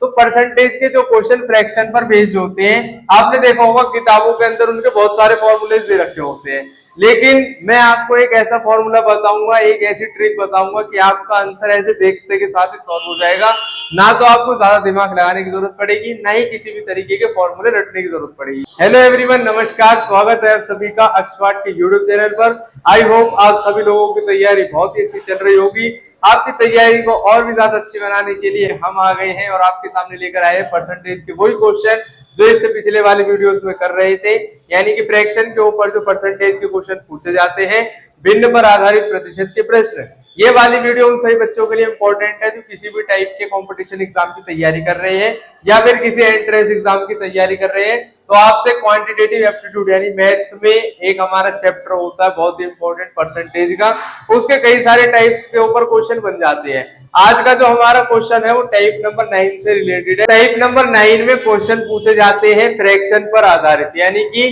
तो परसेंटेज के जो क्वेश्चन फ्रैक्शन पर बेस्ड होते हैं, आपने देखा होगा किताबों के अंदर उनके बहुत सारे फॉर्मूलेज दे रखे होते हैं, लेकिन मैं आपको एक ऐसा फॉर्मूला बताऊंगा, एक ऐसी ट्रिक बताऊंगा कि आपका आंसर ऐसे देखते के साथ ही सॉल्व हो जाएगा। ना तो आपको ज्यादा दिमाग लगाने की जरूरत पड़ेगी, ना ही किसी भी तरीके के फॉर्मूले रटने की जरूरत पड़ेगी। हेलो एवरीवन, नमस्कार, स्वागत है आप सभी का अक्षवाट के यूट्यूब चैनल पर। आई होप आप सभी लोगों की तैयारी बहुत ही अच्छी चल रही होगी। आपकी तैयारी को और भी ज्यादा अच्छी बनाने के लिए हम आ गए हैं और आपके सामने लेकर आए हैं परसेंटेज के वही क्वेश्चन जो इससे पिछले वाले वीडियोस में कर रहे थे, यानी कि फ्रैक्शन के ऊपर जो परसेंटेज के क्वेश्चन पूछे जाते हैं, भिन्न पर आधारित प्रतिशत के प्रश्न। ये वाली वीडियो उन सभी बच्चों के लिए इंपॉर्टेंट है जो किसी भी टाइप के कंपटीशन एग्जाम की तैयारी कर रहे हैं या फिर किसी एंट्रेंस एग्जाम की तैयारी कर रहे हैं। तो आपसे क्वांटिटेटिव एप्टीट्यूड यानी मैथ्स में एक हमारा चैप्टर होता है बहुत ही इंपॉर्टेंट परसेंटेज का, उसके कई सारे टाइप्स के ऊपर क्वेश्चन बन जाते हैं। आज का जो हमारा क्वेश्चन है वो टाइप नंबर 9 से रिलेटेड है। टाइप नंबर 9 में क्वेश्चन पूछे जाते हैं फ्रैक्शन पर आधारित, यानी कि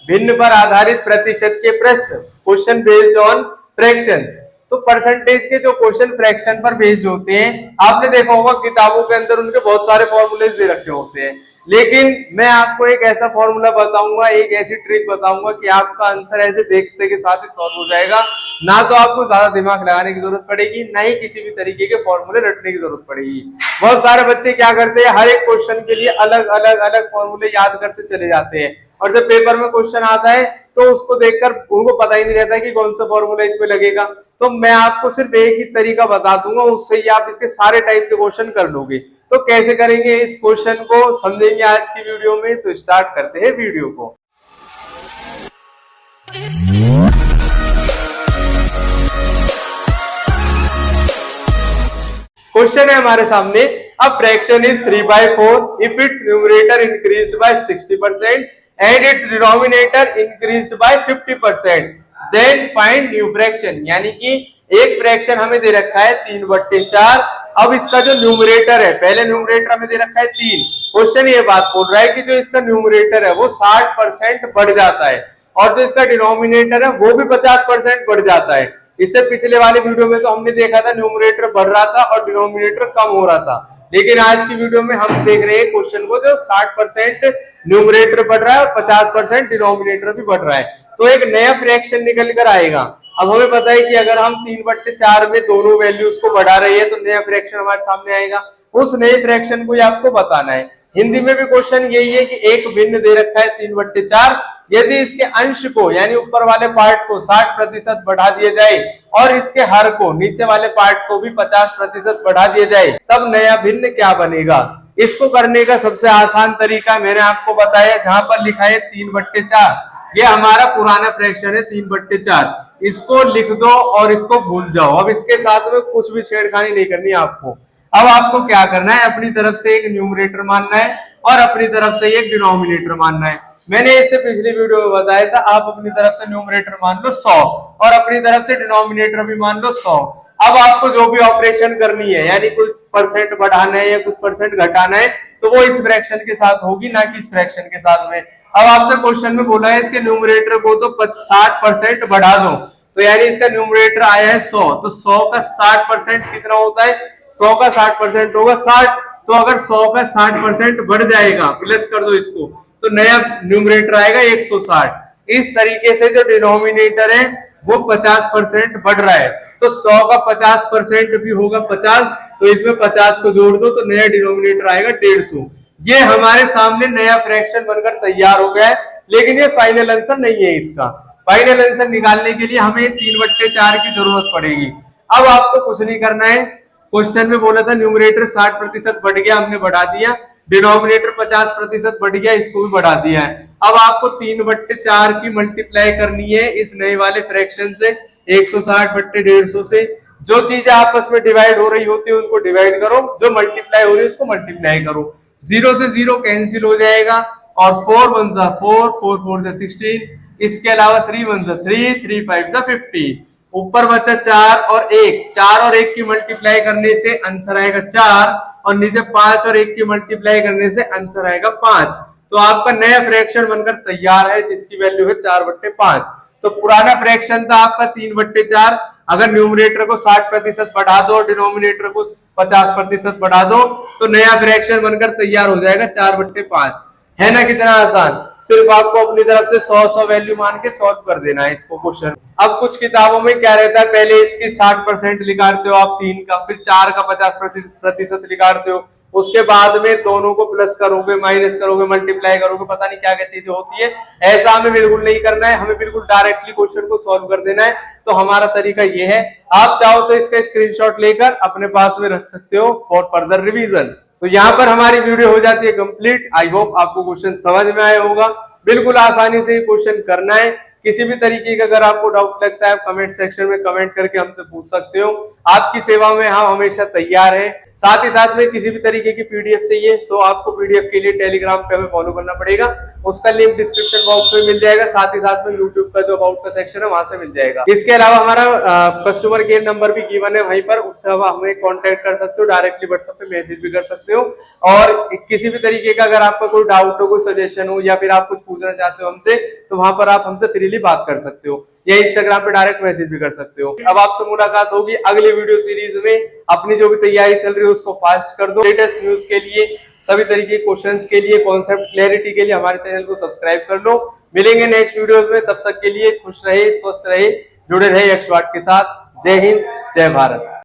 भिन्न पर आधारित प्रतिशत के प्रश्न, क्वेश्चन बेस्ड ऑन फ्रैक्शंस। तो परसेंटेज के जो क्वेश्चन फ्रैक्शन पर बेस्ड होते हैं, आपने देखा होगा किताबों के अंदर उनके बहुत सारे फॉर्मूलेज दे रखे होते हैं, लेकिन मैं आपको एक ऐसा फॉर्मूला बताऊंगा, एक ऐसी ट्रिक बताऊंगा कि आपका आंसर ऐसे देखते के साथ ही सॉल्व हो जाएगा। ना तो आपको ज्यादा दिमाग लगाने की जरूरत पड़ेगी, ना ही किसी भी तरीके के फॉर्मूले रटने की जरूरत पड़ेगी। बहुत सारे बच्चे क्या करते हैं, हर एक क्वेश्चन के लिए अलग अलग अलग फॉर्मूले याद करते चले जाते हैं और जब पेपर में क्वेश्चन आता है तो उसको देखकर उनको पता ही नहीं रहता कि कौन सा फॉर्मूला इसमें लगेगा। तो मैं आपको सिर्फ एक ही तरीका बता दूंगा, उससे ही आप इसके सारे टाइप के क्वेश्चन कर लोगे। तो कैसे करेंगे इस क्वेश्चन को समझेंगे आज की वीडियो में। तो स्टार्ट करते हैं वीडियो को। क्वेश्चन है हमारे सामने, a fraction is 3/4 if its numerator increased by 60% and its denominator increased by 50%, then find new fraction. यानी कि एक फ्रैक्शन हमें दे रखा है 3/4। अब इसका जो न्यूमरेटर है, पहले न्यूमरेटर हमें दे रखा है 3। क्वेश्चन ये बात बोल रहा है कि जो इसका न्यूमरेटर है वो 60% बढ़ जाता है और जो इसका डिनोमिनेटर है वो भी 50% बढ़ जाता है। इससे पिछले वाले वीडियो में तो हमने देखा था न्यूमरेटर बढ़ रहा था और डिनोमिनेटर कम हो रहा था, लेकिन आज की वीडियो में हम देख रहे हैं क्वेश्चन को जो 60% न्यूमरेटर बढ़ रहा है और 50% डिनोमिनेटर भी बढ़ रहा है। तो एक नया फ्रैक्शन निकल कर आएगा। अब हमें पता है कि अगर हम 3/4 में दोनों वैल्यूज को बढ़ा रहे हैं तो नया फ्रैक्शन हमारे सामने आएगा। उस नए फ्रैक्शन को आपको बताना है। हिंदी में भी क्वेश्चन यही है कि एक भिन्न दे रखा है 3/4, यदि इसके अंश को यानी ऊपर वाले पार्ट को 60% बढ़ा दिया जाए और इसके हर को नीचे वाले पार्ट को भी 50% बढ़ा दिया जाए, तब नया भिन्न क्या बनेगा। इसको करने का सबसे आसान तरीका मैंने आपको बताया, जहां पर लिखा है 3/4। ये हमारा पुराना फ्रैक्शन है 3/4, इसको लिख दो और इसको भूल जाओ। अब इसके साथ में कुछ भी छेड़खानी नहीं करनी आपको। अब आपको क्या करना है, अपनी तरफ से एक न्यूमरेटर मानना है और अपनी तरफ से एक डिनोमिनेटर मानना है। मैंने इससे पिछली वीडियो में बताया था, आप अपनी तरफ से न्यूमरेटर मान लो 100 और अपनी तरफ से डिनोमिनेटर भी मान लो 100। अब आपको जो भी ऑपरेशन करनी है, यानी कुछ परसेंट बढ़ाना है या कुछ परसेंट घटाना है, तो वो इस फ्रैक्शन के साथ होगी, ना कि इस फ्रैक्शन के साथ में। अब आपसे क्वेश्चन में बोला है इसके न्यूमरेटर को तो 60% बढ़ा दो, तो यानी इसका न्यूमरेटर आया है 100, तो 100 का 60% कितना होता है, 100 का 60% होगा 60। तो अगर 100 का 60% बढ़ जाएगा, प्लस कर दो इसको, तो नया न्यूमरेटर आएगा 160। इस तरीके से जो डिनोमिनेटर है वो 50% बढ़ रहा है, तो 100 का 50% भी होगा 50, तो इसमें 50 को जोड़ दो तो नया डिनोमिनेटर आएगा 150। ये हमारे सामने नया फ्रैक्शन बनकर तैयार हो गया है, लेकिन ये फाइनल आंसर नहीं है। इसका फाइनल आंसर निकालने के लिए हमें 3/4 की जरूरत पड़ेगी। अब आपको कुछ नहीं करना है, क्वेश्चन में बोला था न्यूमरेटर 60% बढ़ गया, हमने बढ़ा दिया, डिनोमिनेटर 50% बढ़ गया, इसको भी बढ़ा दिया है। अब आपको 3/4 की मल्टीप्लाई करनी है इस नए वाले फ्रैक्शन से, 160/150 से। जो चीजें आपस में डिवाइड हो रही होती है उनको डिवाइड करो, जो मल्टीप्लाई हो रही है उसको मल्टीप्लाई करो। 0 से 0 कैंसिल हो जाएगा और 4 1 जा 4, 4 4 जा 16, इसके अलावा 3 1 जा 3, 3 5 जा 50। ऊपर बचा 4 और 1, 4 और 1 की मल्टीप्लाई करने से आंसर आएगा 4 और नीचे 5 और 1 की मल्टीप्लाई करने से आंसर आएगा 5। तो आपका नया फ्रैक्शन बनकर तैयार है जिसकी वैल्यू है 4/5। तो पुराना फ्रैक्शन था आपका 3/4, अगर न्यूमरेटर को 60% बढ़ा दो और डिनोमिनेटर को 50% बढ़ा दो तो नया फ्रैक्शन बनकर तैयार हो जाएगा 4/5। है ना कितना आसान। सिर्फ आपको अपनी तरफ से 100 वैल्यू मान के सॉल्व कर देना है इसको क्वेश्चन। अब कुछ किताबों में क्या रहता है, पहले इसकी 60% निकालते हो आप 3 का, फिर 4 का 50% निकालते हो, उसके बाद में दोनों को प्लस करोगे, माइनस करोगे, मल्टीप्लाई करोगे, पता नहीं क्या क्या चीजें होती है। ऐसा हमें बिल्कुल नहीं करना है, हमें बिल्कुल डायरेक्टली क्वेश्चन को सॉल्व कर देना है। तो हमारा तरीका ये है, आप चाहो तो इसका स्क्रीनशॉट लेकर अपने पास में रख सकते हो फॉर फर्दर रिवीजन। तो यहाँ पर हमारी वीडियो हो जाती है कंप्लीट। आई होप आपको क्वेश्चन समझ में आया होगा। बिल्कुल आसानी से क्वेश्चन करना है। किसी भी तरीके का अगर आपको डाउट लगता है कमेंट सेक्शन में कमेंट करके हमसे पूछ सकते हो। आपकी सेवा में हम हमेशा तैयार हैं। साथ ही साथ में किसी भी तरीके की पीडीएफ चाहिए तो आपको पीडीएफ के लिए टेलीग्राम पे हमें फॉलो करना पड़ेगा, उसका लिंक डिस्क्रिप्शन बॉक्स में मिल जाएगा। साथ ही साथ में यूट्यूब का जो अबाउट का सेक्शन है वहां से मिल जाएगा। इसके अलावा हमारा कस्टमर केयर नंबर भी गिवन है वहीं पर, उससे हमें कॉन्टेक्ट कर सकते हो, डायरेक्टली व्हाट्सएप पे मैसेज भी कर सकते हो। और किसी भी तरीके का अगर आपका कोई डाउट हो, कोई सजेशन हो या फिर आप कुछ पूछना चाहते हो हमसे, तो वहां पर आप हमसे फ्रीली बात कर सकते हो या इंस्टाग्राम पे डायरेक्ट मैसेज भी कर सकते हो। अब आपसे मुलाकात होगी अगली वीडियो सीरीज में। अपनी जो भी तैयारी चल रही है उसको फास्ट कर दो। लेटेस्ट न्यूज के लिए, सभी तरीके के क्वेश्चंस के लिए, कॉन्सेप्ट क्लैरिटी के लिए हमारे चैनल को सब्सक्राइब कर लो। मिलेंगे नेक्स्ट वीडियोस में, तब तक के लिए खुश रहे, स्वस्थ रहे, जुड़े रहे एक्सवाट के साथ। जय हिंद, जय भारत।